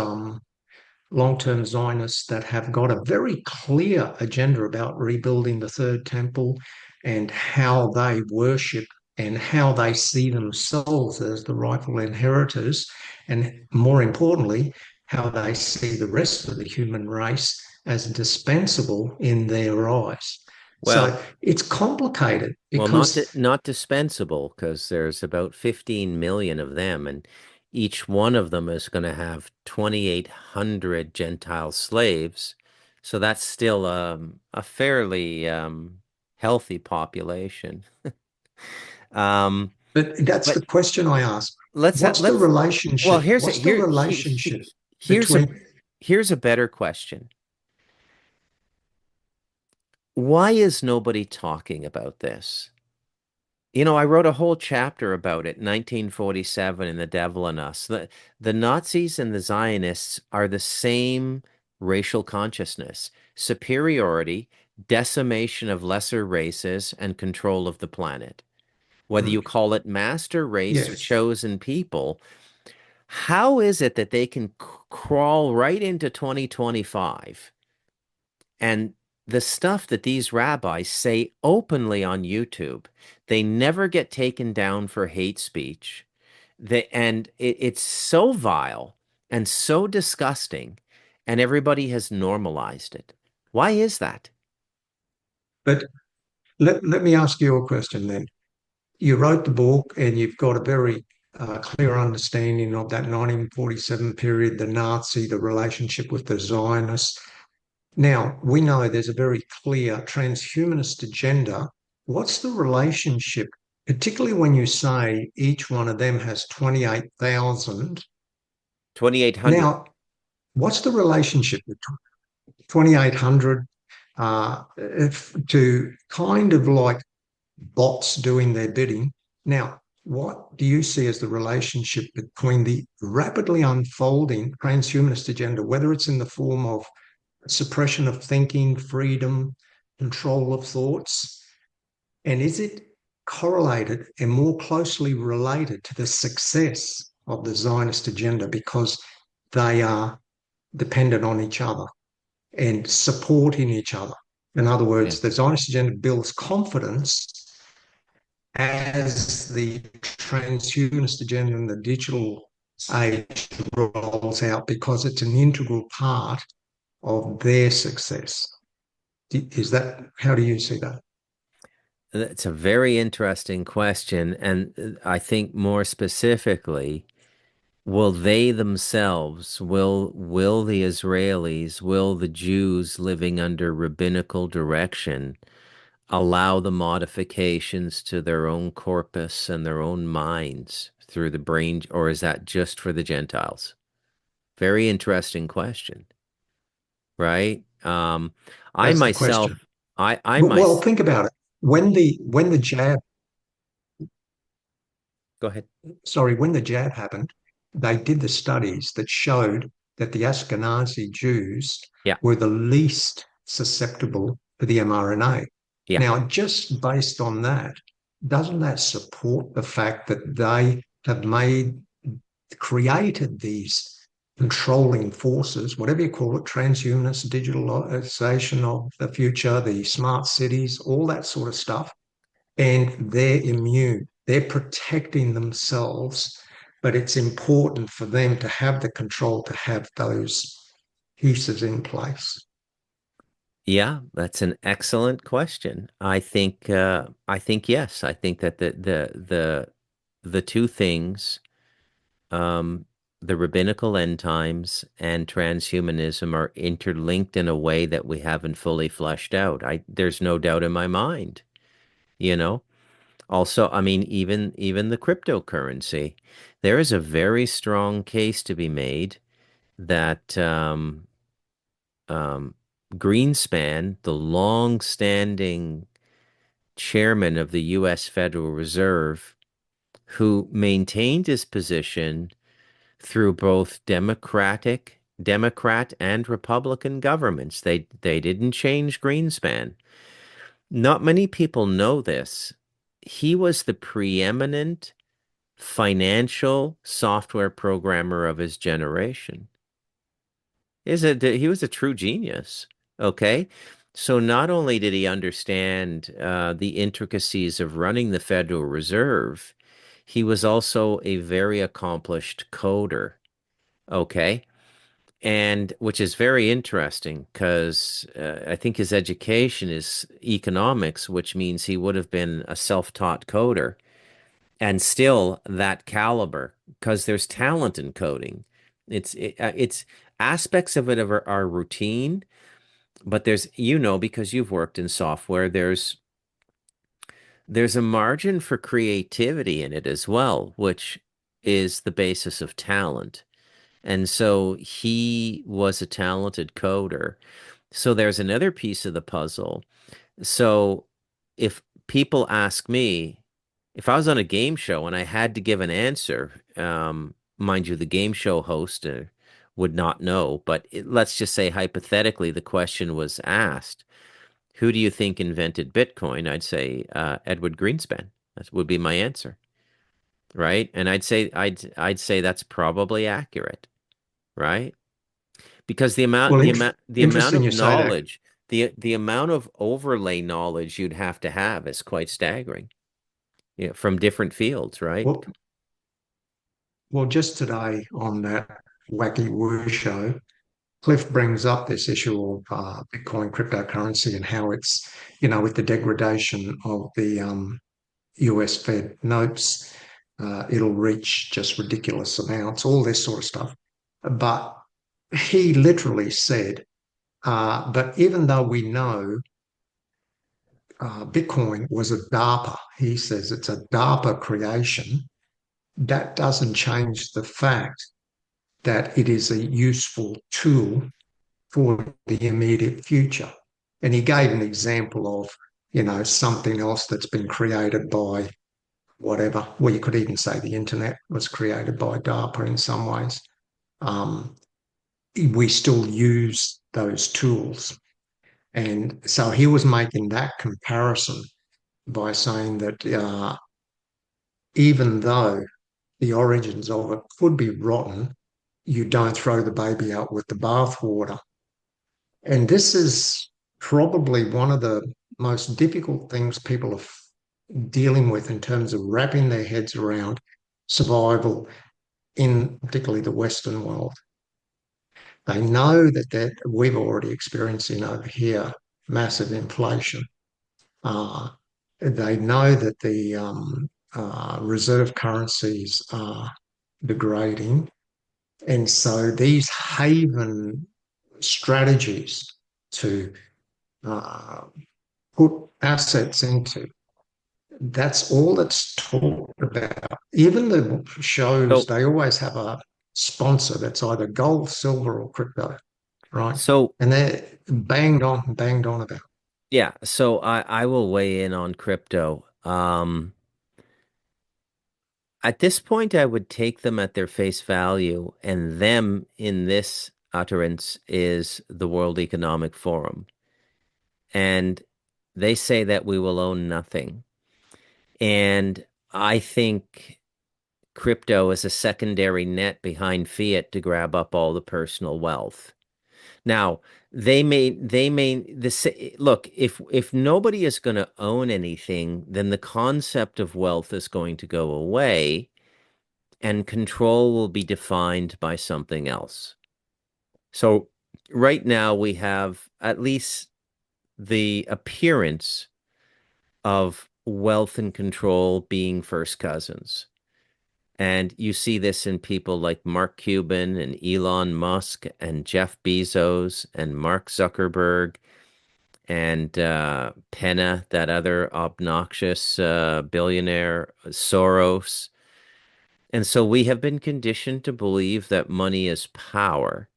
long-term Zionists that have got a very clear agenda about rebuilding the third temple and how they worship and how they see themselves as the rightful inheritors, and more importantly, how they see the rest of the human race as dispensable in their eyes. Well, So it's complicated well, because, not dispensable because there's about 15 million of them, and each one of them is going to have 2,800 Gentile slaves. So that's still a fairly healthy population. Um, but that's but the question I ask. let's What's the let's well, relationship? here's a What's the here relationship here's a between here's a better question. Why is nobody talking about this? You know, I wrote a whole chapter about it, 1947 in The Devil and Us. The Nazis and the Zionists are the same racial consciousness, superiority, decimation of lesser races, and control of the planet. Whether you call it master race or yes, chosen people, how is it that they can crawl right into 2025 and the stuff that these rabbis say openly on YouTube, they never get taken down for hate speech. It's so vile and so disgusting, and everybody has normalized it. Why is that? but let me ask you a question then. You wrote the book and you've got a very clear understanding of that 1947 period, the Nazi, the relationship with the Zionists. Now, we know there's a very clear transhumanist agenda. What's the relationship, particularly when you say each one of them has 28,000? 2,800. Now, what's the relationship between 2,800 if, to kind of like bots doing their bidding? Now, what do you see as the relationship between the rapidly unfolding transhumanist agenda, whether it's in the form of suppression of thinking, freedom, control of thoughts, and is it correlated and more closely related to the success of the Zionist agenda because they are dependent on each other and supporting each other? In other Yeah. words, the Zionist agenda builds confidence as the transhumanist agenda and the digital age rolls out because it's an integral part of their success. Is that, how do you see that? That's a very interesting question. And I think more specifically, will they themselves, will the Israelis, will the Jews living under rabbinical direction allow the modifications to their own corpus and their own minds through the brain, or is that just for the Gentiles? Very interesting question, right? I That's the question. myself, I Well, myself, think about it. When the jab, go ahead. when the jab happened, they did the studies that showed that the Ashkenazi Jews Yeah, were the least susceptible to the mRNA. yeah. Now, just based on that, doesn't that support the fact that they have created these controlling forces, whatever you call it, transhumanist, digitalization of the future, the smart cities, all that sort of stuff, and they're immune. They're protecting themselves. but it's important for them to have the control to have those pieces in place. Yeah, that's an excellent question. I think yes. I think that the two things, um, the rabbinical end times and transhumanism are interlinked in a way that we haven't fully fleshed out. There's no doubt in my mind, you know. Also, I mean, even the cryptocurrency, there is a very strong case to be made that um, Greenspan, the long-standing chairman of the U.S. Federal Reserve, who maintained his position through both Democrat and Republican governments. They didn't change Greenspan. Not many people know this. He was the preeminent financial software programmer of his generation. He was a true genius. Okay. So not only did he understand the intricacies of running the Federal Reserve, he was also a very accomplished coder. Okay. And which is very interesting because I think his education is economics, which means he would have been a self-taught coder and still that caliber because there's talent in coding. It's aspects of it are routine, but there's because you've worked in software, there's a margin for creativity in it as well, which is the basis of talent. And so he was a talented coder. So there's another piece of the puzzle. So if people ask me, if I was on a game show and I had to give an answer, mind you, the game show host would not know, but let's just say hypothetically the question was asked, who do you think invented Bitcoin? I'd say Edward Greenspan. That would be my answer, right? And I'd say that's probably accurate, right? Because Well, the amount interesting of you say that. knowledge, the amount of overlay knowledge you'd have to have is quite staggering. From different fields, right? Well, well, just today on that Wacky Woo show, Cliff brings up this issue of Bitcoin cryptocurrency and how it's, with the degradation of the US Fed notes, it'll reach just ridiculous amounts, all this sort of stuff. But he literally said, but even though we know Bitcoin was a DARPA, he says it's a DARPA creation, that doesn't change the fact that it is a useful tool for the immediate future. And he gave an example of, something else that's been created by whatever. Well, you could even say the internet was created by DARPA in some ways. Um, we still use those tools. And so he was making that comparison by saying that even though the origins of it could be rotten, you don't throw the baby out with the bathwater. And this is probably one of the most difficult things people are dealing with in terms of wrapping their heads around survival in particularly the Western world. They know that we've already experienced over here massive inflation. Uh, they know that the reserve currencies are degrading. And so these haven strategies to uh, put assets into, that's all that's talked about. Even the shows, So, they always have a sponsor that's either gold, silver, or crypto, right? so And they're banged on about. yeah, so I will weigh in on crypto. At this point, I would take them at their face value, and them in this utterance is the World Economic Forum. And they say that we will own nothing. And I think crypto is a secondary net behind fiat to grab up all the personal wealth. Now, look, if nobody is going to own anything, then the concept of wealth is going to go away. and control will be defined by something else. So right now we have at least the appearance of wealth and control being first cousins. And you see this in people like Mark Cuban and Elon Musk and Jeff Bezos and Mark Zuckerberg and Penna, that other obnoxious billionaire, Soros. And so we have been conditioned to believe that money is power.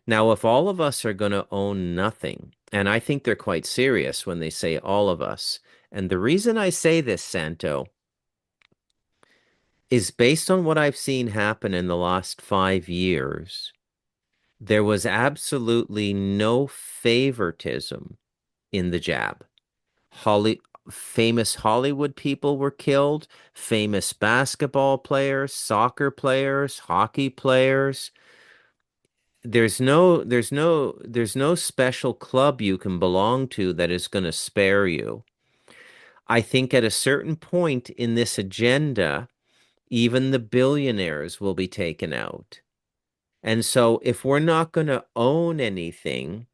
Now, if all of us are going to own nothing, and I think they're quite serious when they say all of us, and the reason I say this, Santo, is based on what I've seen happen in the last 5 years. There was absolutely no favoritism in the jab. Holly, famous Hollywood people were killed, famous basketball players, soccer players, hockey players. There's no special club you can belong to that is going to spare you. I think at a certain point in this agenda, even the billionaires will be taken out. And so if we're not going to own anything,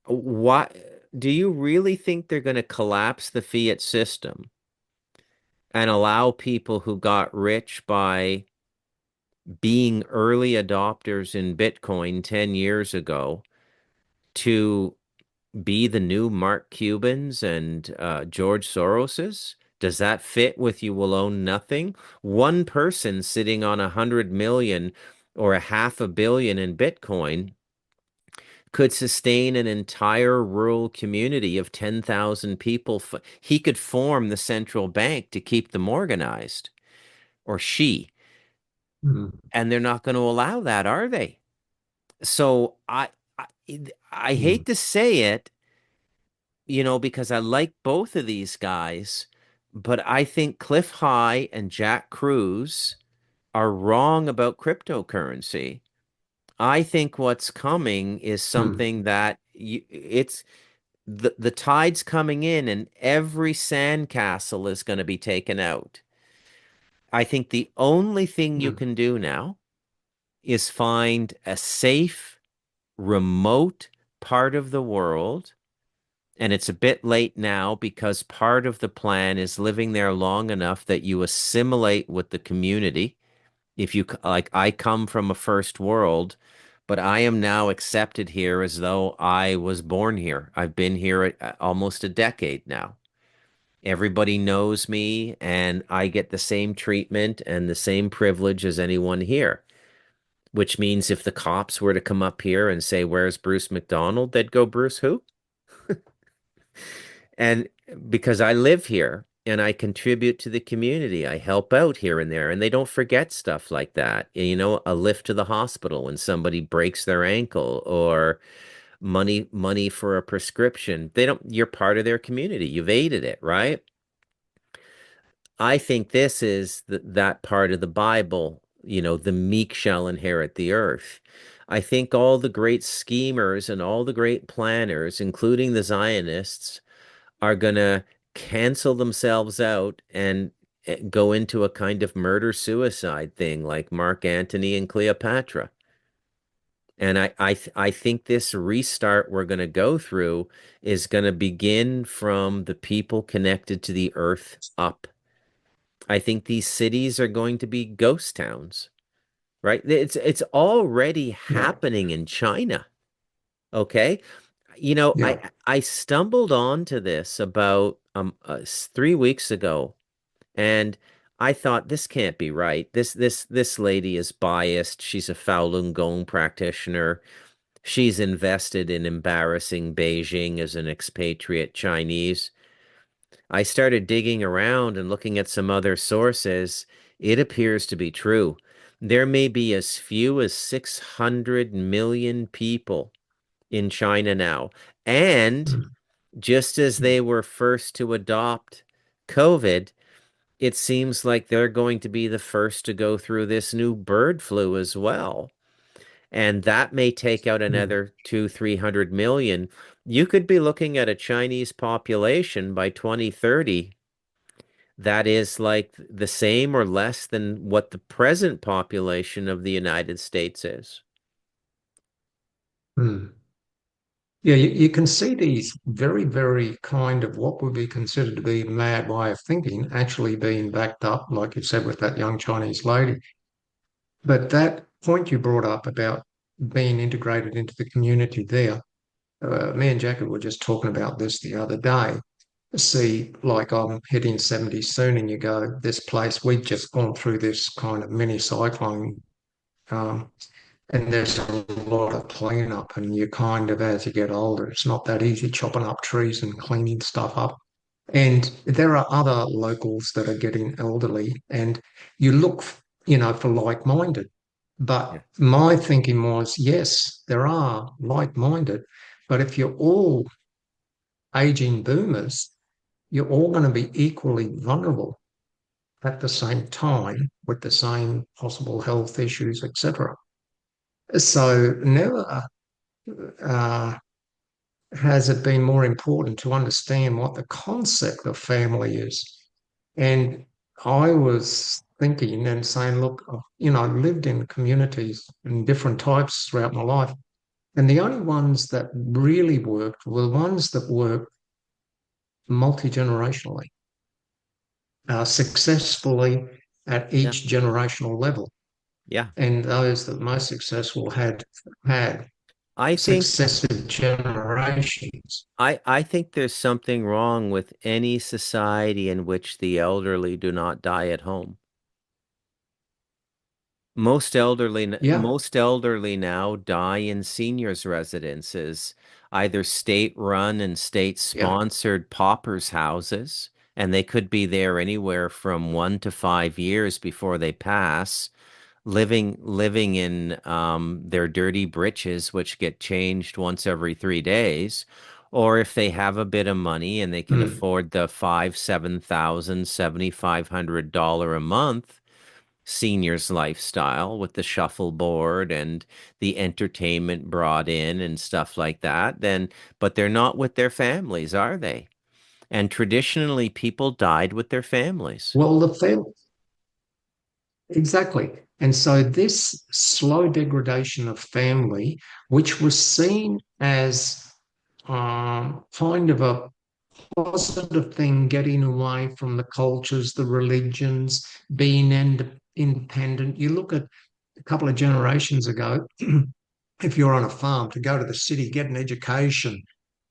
why do you really think they're going to collapse the fiat system and allow people who got rich by being early adopters in Bitcoin 10 years ago to be the new Mark Cubans and George Soroses? Does that fit with you will own nothing? One person sitting on 100 million or a half a billion in Bitcoin could sustain an entire rural community of 10,000 people. He could form the central bank to keep them organized, or she, Mm. and they're not going to allow that, are they? So I, I Mm. hate to say it, because I like both of these guys, but I think Cliff High and Jack Cruz are wrong about cryptocurrency. I think what's coming is Mm. something that it's the tide's coming in and every sandcastle is going to be taken out. I think the only thing you Mm. can do now is find a safe, remote part of the world. And it's a bit late now because part of the plan is living there long enough that you assimilate with the community. If you like, I come from a first world, but I am now accepted here as though I was born here. I've been here almost a decade now. Everybody knows me, and I get the same treatment and the same privilege as anyone here, which means if the cops were to come up here and say, "Where's Bruce McDonald?" they'd go, "Bruce who?" And because I live here and I contribute to the community, I help out here and there, and they don't forget stuff like that. A lift to the hospital when somebody breaks their ankle or money for a prescription. They don't, you're part of their community. You've aided it, right? I think this is that part of the Bible, the meek shall inherit the earth. I think all the great schemers and all the great planners, including the Zionists, are going to cancel themselves out and go into a kind of murder suicide thing like Mark Antony and Cleopatra. And I think this restart we're going to go through is going to begin from the people connected to the earth up. I think these cities are going to be ghost towns, right? It's already Yeah. happening in China. Okay. I Yeah. I stumbled onto this about 3 weeks ago, and I thought this can't be right. This lady is biased. She's a Falun Gong practitioner. She's invested in embarrassing Beijing as an expatriate Chinese. I started digging around and looking at some other sources. It appears to be true. There may be as few as 600 million people in China now. And Mm. just as Mm. they were first to adopt COVID, it seems like they're going to be the first to go through this new bird flu as well. And that may take out Mm. another 300 million. You could be looking at a Chinese population by 2030 That is like the same or less than what the present population of the United States is. Hmm. Yeah, you can see these very, very kind of what would be considered to be a mad way of thinking actually being backed up, like you said, with that young Chinese lady. But that point you brought up about being integrated into the community there, me and Jackie were just talking about this the other day. See, like I'm hitting 70 soon, and you go, this place, we've just gone through this kind of mini cyclone. Um, and there's a lot of cleanup, and you kind of, as you get older, it's not that easy chopping up trees and cleaning stuff up. And there are other locals that are getting elderly, and you look, for like-minded. Yeah. But my thinking was, yes, there are like-minded, but if you're all aging boomers, you're all going to be equally vulnerable at the same time with the same possible health issues, etc. So never uh, has it been more important to understand what the concept of family is. And I was thinking and saying, look, I've lived in communities in different types throughout my life. And the only ones that really worked were the ones that worked multi-generationally, successfully at Yeah. each generational level. Yeah. And those that most successful had I think successive generations. I think there's something wrong with any society in which the elderly do not die at home. Yeah, Most elderly now die in seniors' residences, either state-run and yeah. state-sponsored paupers' houses, and they could be there anywhere from 1 to 5 years before they pass, living in their dirty breeches, which get changed once every 3 days. Or if they have a bit of money and they can Mm. afford the five, 7,000, $7,500 a month seniors lifestyle with the shuffleboard and the entertainment brought in and stuff like that, then, but they're not with their families, are they? And traditionally, people died with their families. Well, exactly. And so this slow degradation of family, which was seen as kind of a positive thing, getting away from the cultures, the religions, being independent. You look at a couple of generations ago, if you're on a farm, to go to the city, get an education,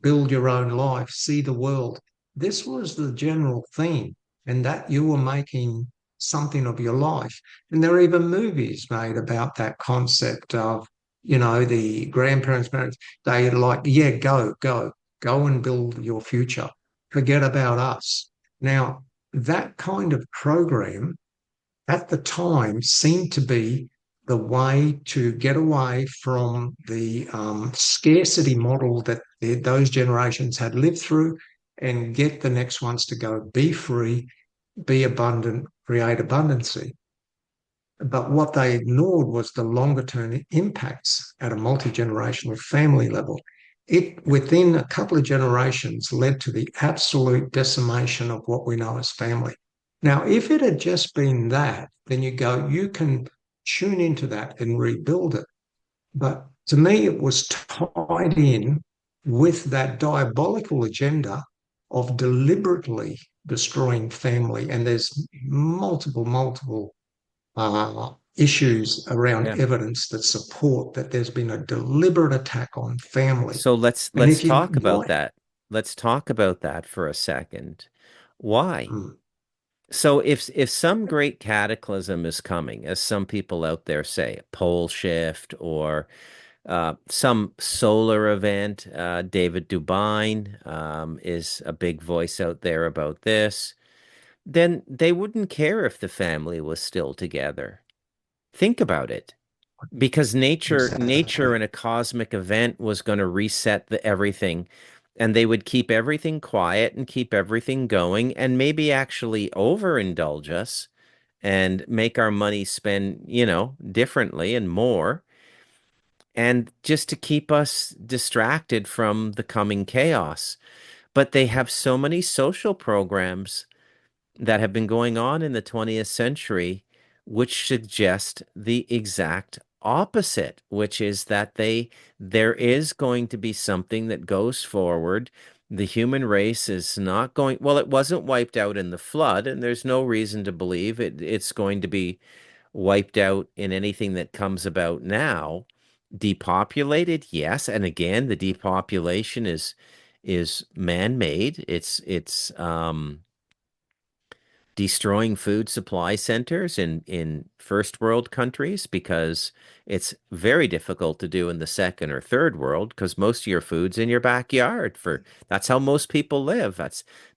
build your own life, see the world. This was the general theme, and that you were making something of your life. And there are even movies made about that concept of, the grandparents, parents, they like, yeah, go and build your future. Forget about us. Now, that kind of program at the time seemed to be the way to get away from the scarcity model that those generations had lived through and get the next ones to go be free, be abundant, create abundancy. But what they ignored was the longer term impacts at a multi generational family level. It, within a couple of generations, led to the absolute decimation of what we know as family. Now, if it had just been that, then you can tune into that and rebuild it. But to me, it was tied in with that diabolical agenda of deliberately destroying family. And there's multiple issues around Yeah. evidence that support that there's been a deliberate attack on family. So let's And let's if you talk about like, that. Let's talk about that for a second. Why? hmm, So if some great cataclysm is coming, as some people out there say, a pole shift or some solar event, David Dubine is a big voice out there about this, then they wouldn't care if the family was still together. Think about it. Because nature exactly. in a cosmic event was going to reset everything, and they would keep everything quiet and keep everything going, and maybe actually overindulge us and make our money spend, differently and more, and just to keep us distracted from the coming chaos. But they have so many social programs that have been going on in the 20th century, which suggest the exact opposite, which is that there is going to be something that goes forward. The human race is not going, well, it wasn't wiped out in the flood, and there's no reason to believe it's going to be wiped out in anything that comes about now. Depopulated, yes, and again, the depopulation is man-made. It's destroying food supply centers in first world countries because it's very difficult to do in the second or third world because most of your food's in your backyard. For that's how most people live.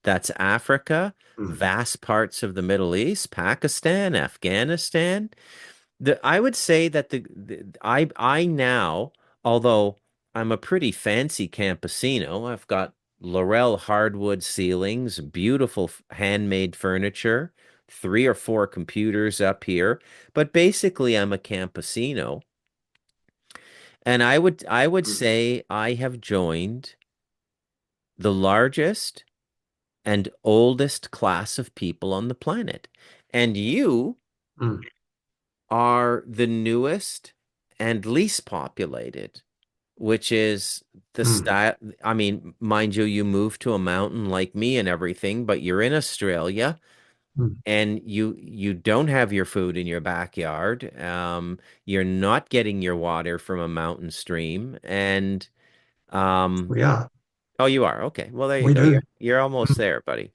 That's Africa, Mm, vast parts of the Middle East, Pakistan, Afghanistan. I would say that I now, although I'm a pretty fancy campesino, I've got Laurel hardwood ceilings, beautiful handmade furniture, three or four computers up here, but basically I'm a campesino. And I would mm, say I have joined the largest and oldest class of people on the planet. And you mm, are the newest and least populated, which is the mm, style. I mean, mind you, you moved to a mountain like me and everything, but you're in Australia mm. and you don't have your food in your backyard. You're not getting your water from a mountain stream, and um, We are. oh, you are. Okay. Well, there you We go. do. You're almost Mm, there, buddy.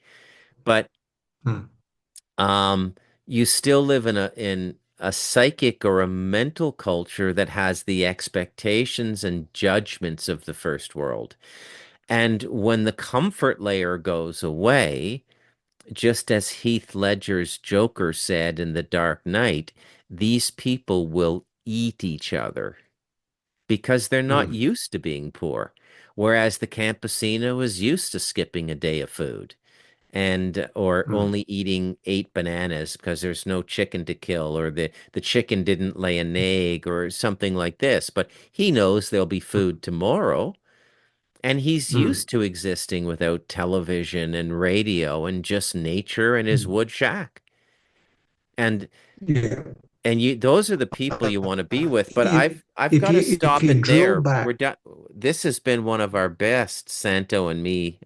But mm, um, you still live in a psychic or a mental culture that has the expectations and judgments of the first world. And when the comfort layer goes away, just as Heath Ledger's Joker said in The Dark Knight, these people will eat each other because they're not mm, used to being poor. Whereas the campesino is used to skipping a day of food and or mm, only eating 8 bananas because there's no chicken to kill or the chicken didn't lay an egg or something like this. But he knows there'll be food tomorrow, and he's mm, used to existing without television and radio and just nature and his mm. wood shack. And Yeah. those are the people you want to be with. But If I've got to if stop you it drill there. back, We're done. This has been one of our best Santo and me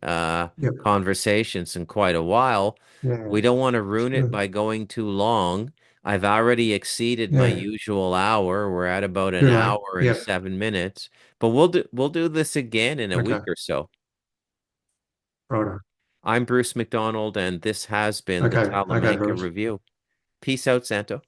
yeah, conversations in quite a while. yeah, We don't want to it's ruin it good. by going too long. I've already exceeded my Yeah, usual hour. We're at about an too late. hour and Yeah. 7 minutes. But we'll do this again in a week Okay. or so. Right. I'm Bruce McDonald, and this has been the Okay. Okay, Talamanca Bruce. Review. Peace out, Santo.